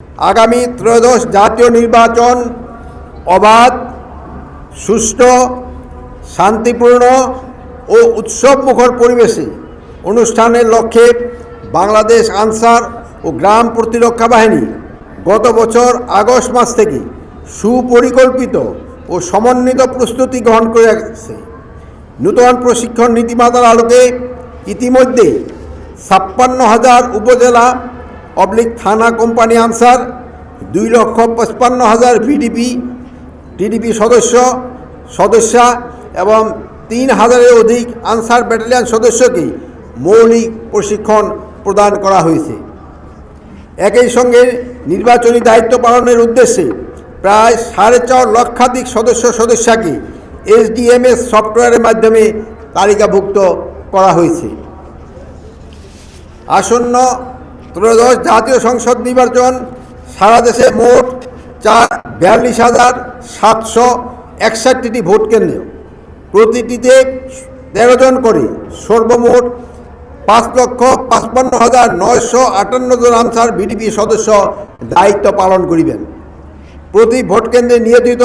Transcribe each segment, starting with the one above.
আগামী ত্রয়োদশ জাতীয় নির্বাচন অবাধ, সুষ্ঠু, শান্তিপূর্ণ ও উৎসবমুখর পরিবেশে অনুষ্ঠানের লক্ষ্যে বাংলাদেশ আনসার ও গ্রাম প্রতিরক্ষা বাহিনী গত বছর আগস্ট মাস থেকে সুপরিকল্পিত ও সমন্বিত প্রস্তুতি গ্রহণ করে আসছে। নূতন প্রশিক্ষণ নীতিমালার আলোকে ইতিমধ্যে ৫৬,০০০ উপজেলা থানা কোম্পানি আনসার, ২,৫৫,০০০ টিডিপি সদস্যা এবং ৩,০০০-এর অধিক আনসার ব্যাটালিয়ন সদস্যকে মৌলিক প্রশিক্ষণ প্রদান করা হয়েছে। একই সঙ্গে নির্বাচনী দায়িত্ব পালনের উদ্দেশ্যে প্রায় ৪.৫ লক্ষাধিক সদস্যকে SDMS সফটওয়্যারের মাধ্যমে তালিকাভুক্ত করা হয়েছে। আসন্ন ত্রয়োদশ জাতীয় সংসদ নির্বাচন সারা দেশে মোট ৪২,৭৬১টি ভোট কেন্দ্র, প্রতিটিতে ১৩ জন করে সর্বমোট ৫,৫৫,৯৫৮ জন আনসার ভিডিপি সদস্য দায়িত্ব পালন করিবেন। প্রতি ভোট কেন্দ্রে নিয়োজিত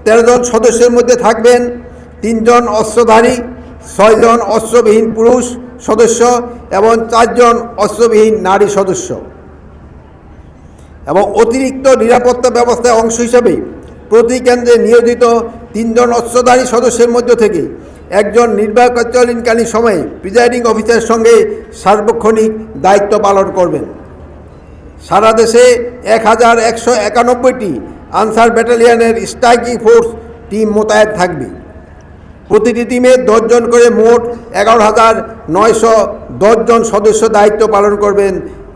১৩ জন সদস্যের মধ্যে থাকবেন ৩ জন অস্ত্রধারী, ৬ জন অস্ত্রবিহীন পুরুষ সদস্য এবং ৪ জন অস্ত্রবিহীন নারী সদস্য। এবং অতিরিক্ত নিরাপত্তা ব্যবস্থার অংশ হিসাবে প্রতি কেন্দ্রে নিয়োজিত ৩ জন অস্ত্রধারী সদস্যের মধ্য থেকে একজন নির্বাচনকালীন সময়ে প্রিজাইডিং অফিসারের সঙ্গে সার্বক্ষণিক দায়িত্ব পালন করবেন। সারা দেশে ১,১৯১টি আনসার ব্যাটালিয়নের স্ট্রাইকিং ফোর্স টিম মোতায়েন থাকবে। প্রতিটি টিমে ১০ জন করে মোট ১১,৯১০ জন সদস্য দায়িত্ব পালন করবেন,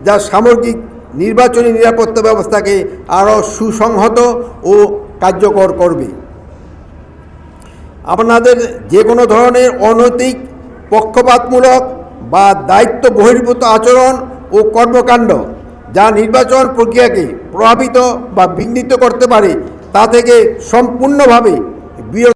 যা সামগ্রিক নির্বাচনী নিরাপত্তা ব্যবস্থাকে আরও সুসংহত ও কার্যকর করবে। আপনাদের যে কোনো ধরনের অনৈতিক, পক্ষপাতমূলক বা দায়িত্ব বহির্ভূত আচরণ ও কর্মকাণ্ড যা নির্বাচন প্রক্রিয়াকে প্রভাবিত বা বিঘ্নিত করতে পারে তা থেকে সম্পূর্ণভাবে বিরত